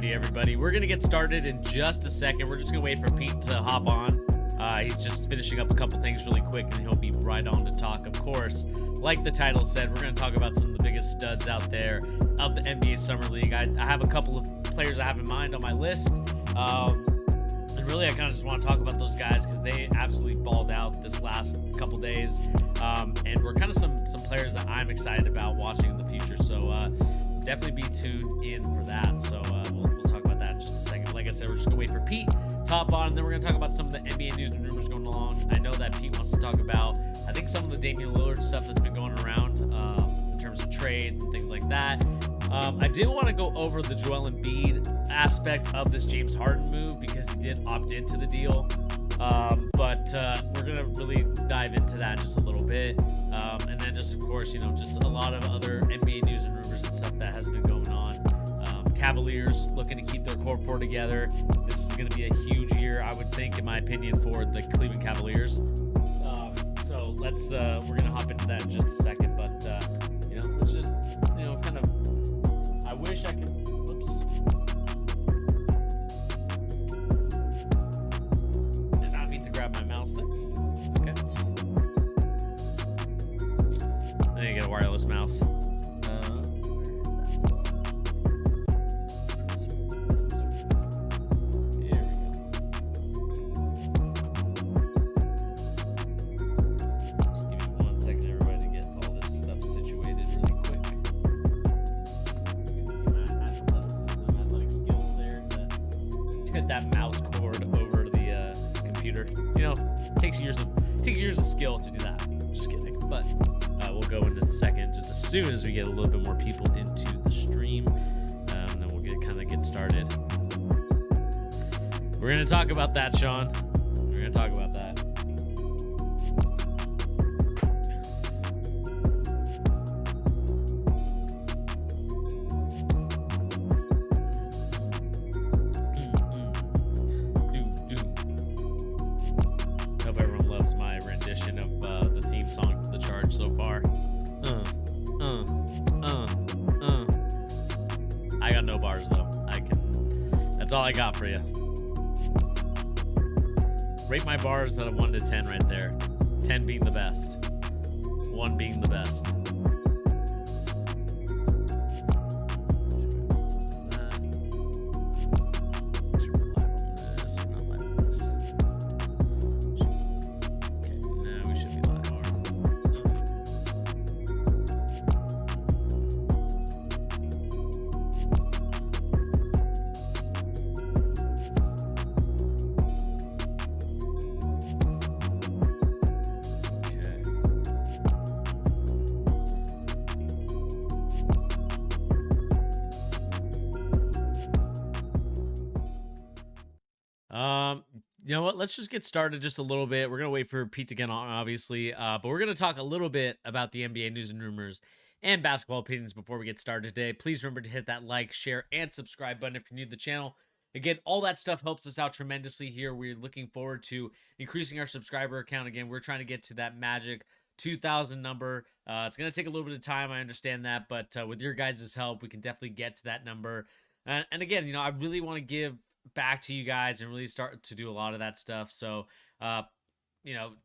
Alrighty, everybody. We're going to get started in just a second. We're just going to wait for Pete to hop on. He's just finishing up a couple things really quick, and he'll be right on to talk. Of course, like the title said, we're going to talk about some of the biggest studs out there of the NBA Summer League. I have a couple of players I have in mind on my list. And really, I kind of just want to talk about those guys because they absolutely balled out this last couple days. And we're kind of some players that I'm excited about watching in the future. So definitely be tuned in for that. So we'll talk about that in just a second. Like I said, we're just going to wait for Pete to hop on, and then we're going to talk about some of the NBA news and rumors going along. I know that Pete wants to talk about, I think, some of the Damian Lillard stuff that's been going around in terms of trades and things like that. I did want to go over the Joel Embiid aspect of this James Harden move because he did opt into the deal. But we're going to really dive into that just a little bit. And then just, of course, just a lot of other NBA news and rumors and stuff that has been going on. Cavaliers looking to keep their core four together. This is going to be a huge year, I would think, in my opinion, for the Cleveland Cavaliers. So let's, we're going to hop into that in just a second. But, let's just, kind of, I wish I could, whoops. Did not mean to grab my mouse there. Okay. I need to get a wireless mouse. That mouse cord over the computer. Takes years of skill to do that. Just kidding. But we'll go into a second just as soon as we get a little bit more people into the stream. And then we'll get started. We're going to talk about that, Sean. We're going to talk about that. I got no bars though. That's all I got for you. Rate my bars at a 1 to 10 right there. 10 being the best. 1 being the best. You know what? Let's just get started just a little bit. We're going to wait for Pete to get on, obviously. But we're going to talk a little bit about the NBA news and rumors and basketball opinions before we get started today. Please remember to hit that like, share, and subscribe button if you're new to the channel. Again, all that stuff helps us out tremendously here. We're looking forward to increasing our subscriber count. Again, we're trying to get to that magic 2,000 number. It's going to take a little bit of time. I understand that. But with your guys' help, we can definitely get to that number. And again, I really want to give back to you guys and really start to do a lot of that stuff. So the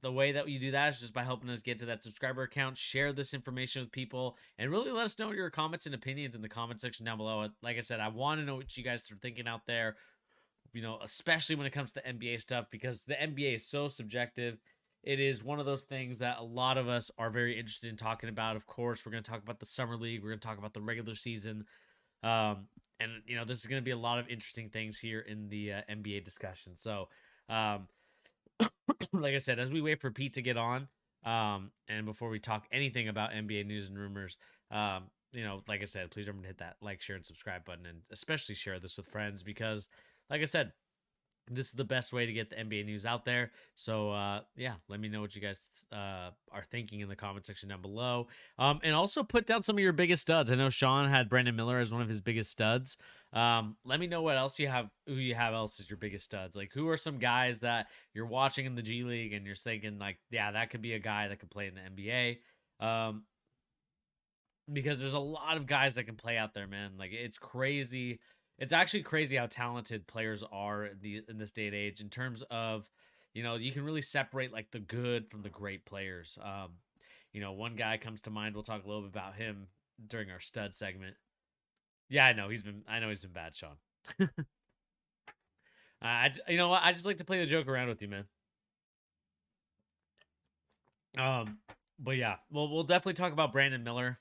way that you do that is just by helping us get to that subscriber account. Share this information with people and really let us know your comments and opinions in the comment section down below. Like I said, I want to know what you guys are thinking out there, especially when it comes to NBA stuff, because the NBA is so subjective. It is one of those things that a lot of us are very interested in talking about. Of course, we're going to talk about the summer league. We're going to talk about the regular season. And, this is going to be a lot of interesting things here in the NBA discussion. So, like I said, as we wait for Pete to get on, and before we talk anything about NBA news and rumors, like I said, please remember to hit that like, share, and subscribe button, and especially share this with friends because, like I said, this is the best way to get the NBA news out there. So, yeah, let me know what you guys are thinking in the comment section down below. And also put down some of your biggest studs. I know Sean had Brandon Miller as one of his biggest studs. Let me know what else you have, who you have else as your biggest studs. Like, who are some guys that you're watching in the G League and you're thinking, like, yeah, that could be a guy that could play in the NBA. Because there's a lot of guys that can play out there, man. Like, it's crazy It's actually crazy how talented players are in this day and age in terms of, you can really separate like the good from the great players. One guy comes to mind. We'll talk a little bit about him during our stud segment. Yeah, I know he's been bad, Sean. You know what? I just like to play the joke around with you, man. But yeah, we'll definitely talk about Brandon Miller.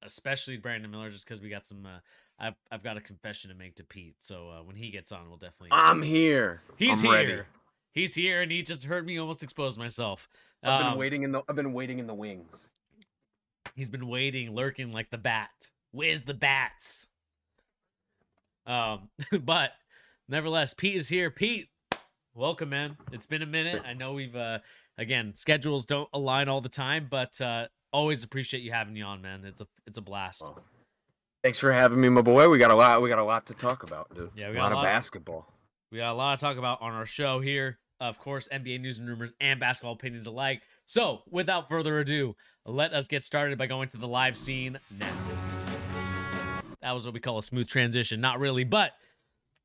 Especially Brandon Miller, just because we got some. I've got a confession to make to Pete. So when he gets on, we'll definitely. I'm here. He's I'm here. ready. He's here, and he just heard me almost expose myself. I've been waiting in the wings. He's been waiting, lurking like the bat. Where's the bats? But nevertheless, Pete is here. Pete, welcome, man. It's been a minute. I know we've again, schedules don't align all the time, but always appreciate you having you on, man. It's a blast. Oh. Thanks for having me, my boy. We got a lot to talk about, dude. Yeah, we got a lot of basketball. We got a lot to talk about on our show here. Of course, NBA news and rumors and basketball opinions alike. So, without further ado, let us get started by going to the live scene now. That was what we call a smooth transition. Not really, but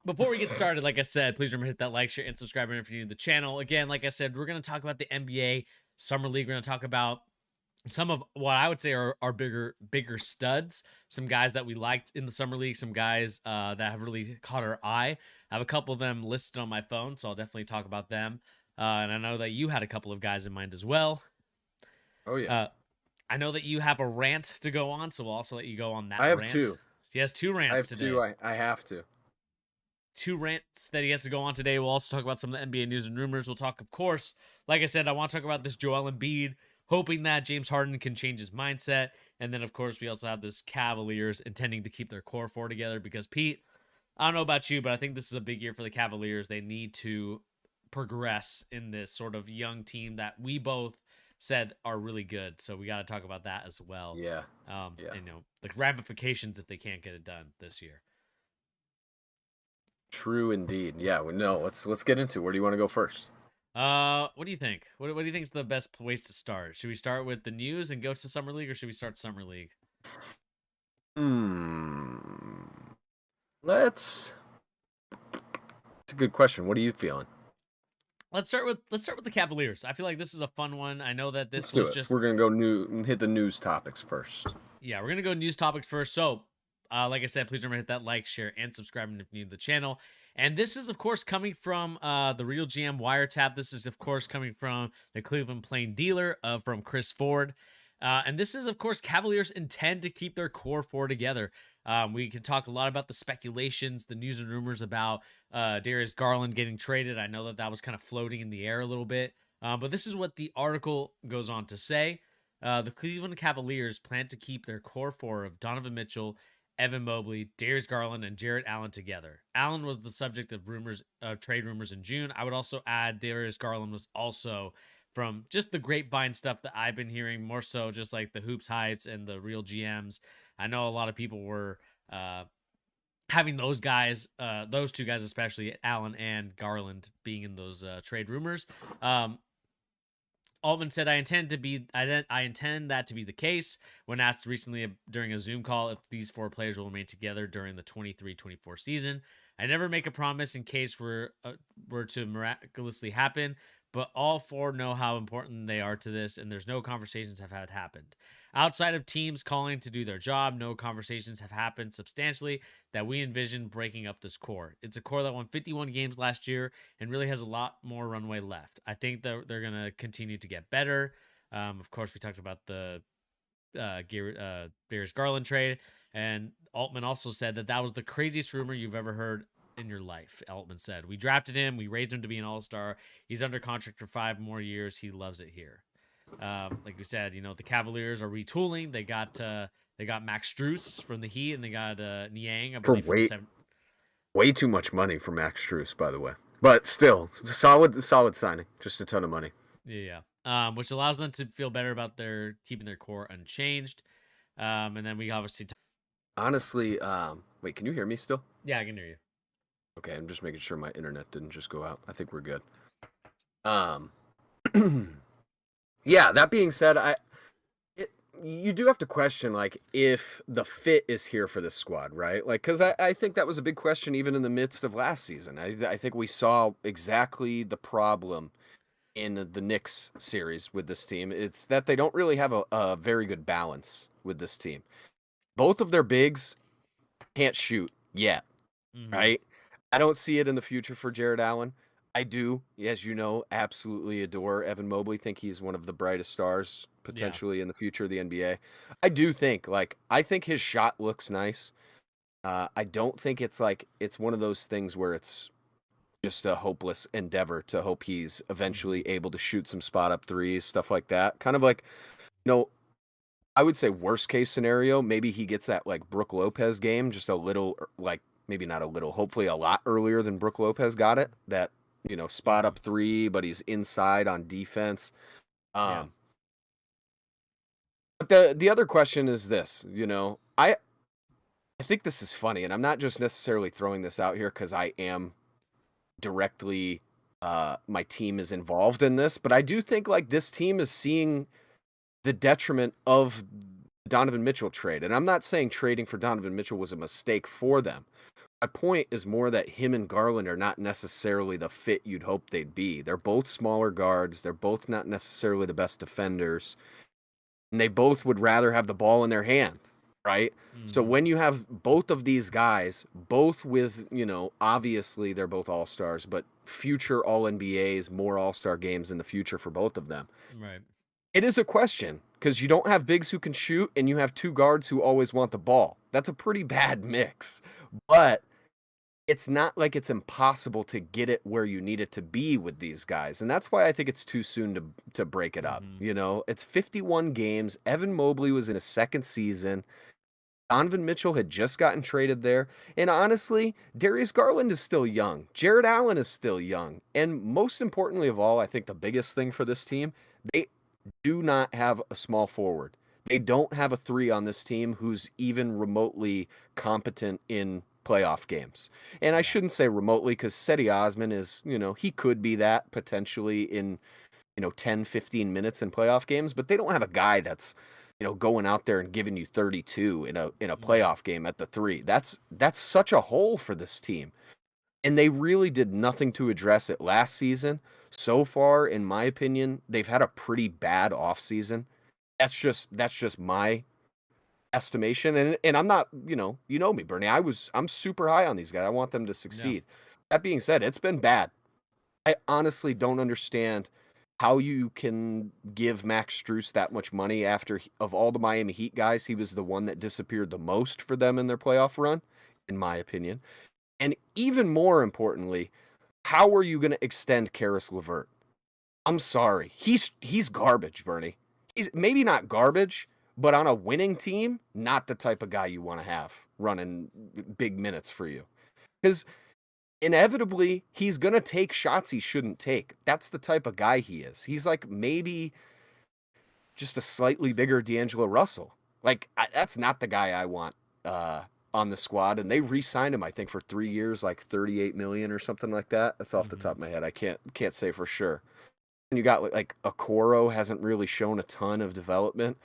before we get started, like I said, please remember to hit that like, share, and subscribe if you're new to the channel. Again, like I said, we're going to talk about the NBA Summer League. We're going to talk about some of what I would say are bigger studs, some guys that we liked in the Summer League, some guys that have really caught our eye. I have a couple of them listed on my phone, so I'll definitely talk about them. And I know that you had a couple of guys in mind as well. Oh, yeah. I know that you have a rant to go on, so we'll also let you go on that I have rant. two. He has two rants I have today. two. I have to. Two rants that he has to go on today. We'll also talk about some of the NBA news and rumors. We'll talk, of course, like I said, I want to talk about this Joel Embiid, hoping that James Harden can change his mindset. And then, of course, we also have this Cavaliers intending to keep their core four together because, Pete, I don't know about you, but I think this is a big year for the Cavaliers. They need to progress in this sort of young team that we both said are really good. So we got to talk about that as well. Yeah. And, the ramifications if they can't get it done this year. True indeed. Yeah. No. Let's get into it. Where do you want to go first? What do you think? What do you think is the best place to start? Should we start with the news and go to Summer League, or should we start Summer League? It's a good question. What are you feeling? Let's start with the Cavaliers. I feel like this is a fun one. I know that this was just. We're gonna go hit the news topics first. Yeah, we're gonna go news topics first. So, like I said, please remember to hit that like, share, and subscribe if you're new to the channel. And this is, of course, coming from the Real GM Wiretap. This is, of course, coming from the Cleveland Plain Dealer from Chris Ford. And this is, of course, Cavaliers intend to keep their core four together. We can talk a lot about the speculations, the news and rumors about Darius Garland getting traded. I know that was kind of floating in the air a little bit. But this is what the article goes on to say. The Cleveland Cavaliers plan to keep their core four of Donovan Mitchell, Evan Mobley, Darius Garland, and Jarrett Allen together. Allen was the subject of trade rumors in June. I would also add Darius Garland was also from just the grapevine stuff that I've been hearing, more so just like the Hoops Hypes and the Real GMs. I know a lot of people were having those guys, those two guys especially, Allen and Garland, being in those trade rumors. Altman said, I intend that to be the case. When asked recently during a Zoom call if these four players will remain together during the 23-24 season, I never make a promise in case were to miraculously happen, but all four know how important they are to this, and there's no conversations have had happened. Outside of teams calling to do their job, no conversations have happened substantially that we envision breaking up this core. It's a core that won 51 games last year and really has a lot more runway left. I think that they're going to continue to get better. Of course, we talked about the Darius Garland trade, and Altman also said that was the craziest rumor you've ever heard in your life. Altman said, we drafted him, we raised him to be an all-star. He's under contract for 5 more years. He loves it here. Like we said, the Cavaliers are retooling. They got Max Strus from the Heat, and they got Niang. I believe, way too much money for Max Strus, by the way. But still, solid signing. Just a ton of money. Yeah. Which allows them to feel better about keeping their core unchanged. And then we obviously honestly, wait, can you hear me still? Yeah, I can hear you. Okay, I'm just making sure my internet didn't just go out. I think we're good. Yeah, that being said, you do have to question like if the fit is here for this squad, right? Like, because I think that was a big question even in the midst of last season. I think we saw exactly the problem in the Knicks series with this team. It's that they don't really have a very good balance with this team. Both of their bigs can't shoot yet, Mm-hmm. right? I don't see it in the future for Jared Allen. I do, as you know, absolutely adore Evan Mobley. Think he's one of the brightest stars Yeah. potentially in the future of the NBA. I do think, like, I think his shot looks nice. I don't think it's like it's one of those things where it's just a hopeless endeavor to hope he's Mm-hmm. eventually able to shoot some spot up threes, stuff like that. Kind of like, you know, I would say worst case scenario, maybe he gets that like Brook Lopez game just a little like maybe not a little, hopefully a lot earlier than Brook Lopez got it. That, spot Mm-hmm. up three, but he's inside on defense. Yeah. Um but the other question is this, I think this is funny, and I'm not just necessarily throwing this out here because I am directly my team is involved in this, but I do think like this team is seeing the detriment of Donovan Mitchell trade. And I'm not saying trading for Donovan Mitchell was a mistake for them. My point is more that him and Garland are not necessarily the fit you'd hope they'd be. They're both smaller guards. They're both not necessarily the best defenders. And they both would rather have the ball in their hand, right? So Mm-hmm. when you have both of these guys, both with, obviously they're both all stars, but future all NBAs, more all star games in the future for both of them. Right. It is a question because you don't have bigs who can shoot and you have two guards who always want the ball. That's a pretty bad mix. But it's not like it's impossible to get it where you need it to be with these guys. And that's why I think it's too soon to break it up. Mm-hmm. It's 51 games. Evan Mobley was in his second season. Donovan Mitchell had just gotten traded there. And honestly, Darius Garland is still young. Jared Allen is still young. And most importantly of all, I think the biggest thing for this team, they do not have a small forward. They don't have a three on this team who's even remotely competent in playoff games. And I Yeah. shouldn't say remotely because Seti Osman is, he could be that potentially in, 10, 15 minutes in playoff games, but they don't have a guy that's, going out there and giving you 32 in a Mm-hmm. playoff game at the three. That's such a hole for this team. And they really did nothing to address it last season. So far, in my opinion, they've had a pretty bad offseason. That's just my estimation. And I'm not, you know me, Bernie. I'm super high on these guys. I want them to Yeah. succeed. That being said, it's been bad. I honestly don't understand how you can give Max Strus that much money after of all the Miami Heat guys, he was the one that disappeared the most for them in their playoff run, in my opinion. And even more importantly, how are you going to extend Karis LeVert? I'm sorry. He's garbage, Bernie. He's maybe not garbage, but on a winning team, not the type of guy you want to have running big minutes for you. Cuz inevitably, he's going to take shots he shouldn't take. That's the type of guy he is. He's like maybe just a slightly bigger D'Angelo Russell. Like that's not the guy I want uh, on the squad. And they re-signed him, I think, for 3 years, like 38 million or something like that. That's off the Mm-hmm. top of my head. I can't say for sure. And you got like Okoro hasn't really shown a ton of development.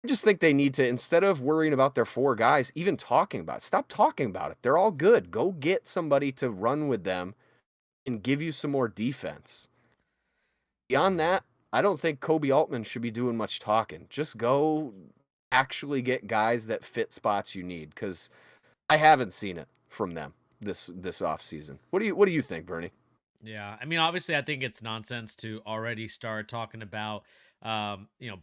I just think they need to, instead of worrying about their four guys, even talking about it, stop talking about it. They're all good. Go get somebody to run with them and give you some more defense. Beyond Mm-hmm. that, I don't think Kobe Altman should be doing much talking. Just go actually get guys that fit spots you need because I haven't seen it from them this offseason. What do you think, Bernie? Yeah, I mean, obviously, I think it's nonsense to already start talking about,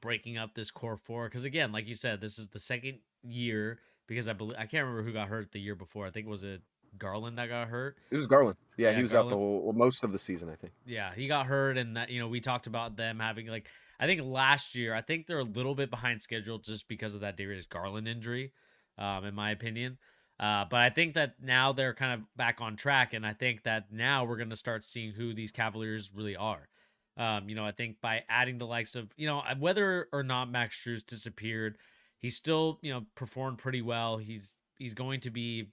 breaking up this core four. Because again, like you said, this is the second year. Because I can't remember who got hurt the year before. I think was it Garland that got hurt. It was Garland. Yeah, he Yeah, was out the Garland. whole most of the season, I think. Yeah, he got hurt, and that we talked about them having like I think last year. I think they're a little bit behind schedule just because of that Darius Garland injury, in my opinion. But I think that now they're kind of back on track, and I think that now we're going to start seeing who these Cavaliers really are. I think by adding the likes of whether or not Max Strus disappeared, he still performed pretty well. He's going to be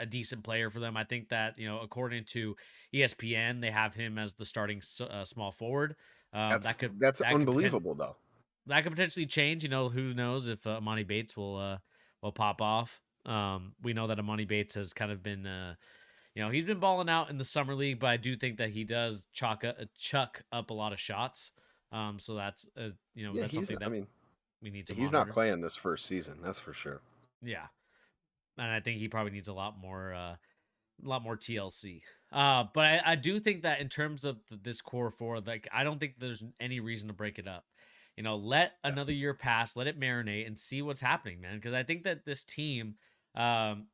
a decent player for them. I think that according to ESPN, they have him as the starting small forward. That's That could that's that could unbelievable though. that could potentially change. You know, who knows if Amani Bates will pop off. We know that Amani Bates has kind of been he's been balling out in the summer league, but I do think that he does chuck up a lot of shots. So that's Yeah, that's he's. something I that mean, we need to he's not monitor. playing this first season. That's for sure. Yeah, and I think he probably needs a lot more TLC. But I do think that in terms of this core four, like I don't think there's any reason to break it up. Let Yeah. another year pass, let it marinate, and see what's happening, man. Because I think that this team, um,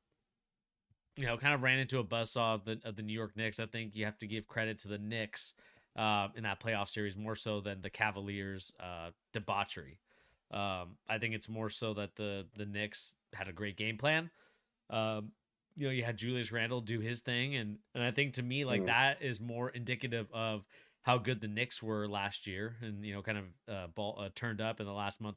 kind of ran into a buzzsaw of the New York Knicks. I think you have to give credit to the Knicks in that playoff series more so than the Cavaliers' debauchery. I think it's more so that the Knicks had a great game plan. Um, you had Julius Randle do his thing, and I think to me like Mm. that is more indicative of how good the Knicks were last year, and kind of ball turned up in the last month.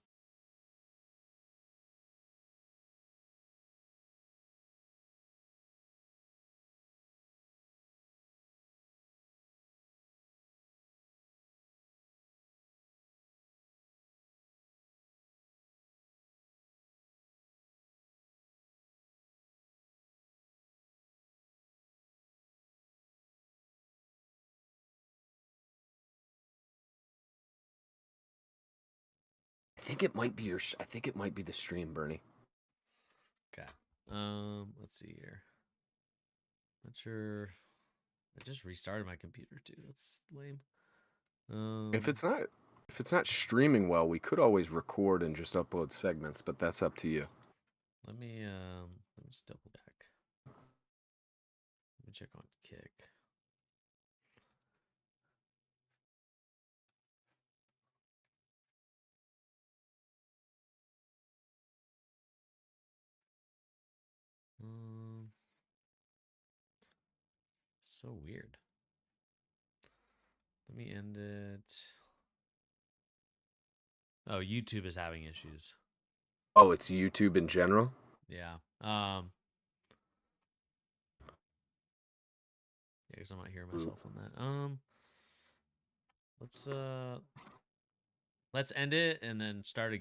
I think it might be the stream, Bernie. Okay. Let's see here. Not sure. I just restarted my computer too. That's lame. If Um, it's not if it's not streaming well, we could always record and just upload segments, but that's up to you. let me just double check. Let me check on Kick. Um, so weird. Let me end it. Oh, YouTube is having issues. Oh, it's YouTube in general? Yeah. Yeah, because I'm not hearing Mm. myself on that. Let's let's end it and then start again.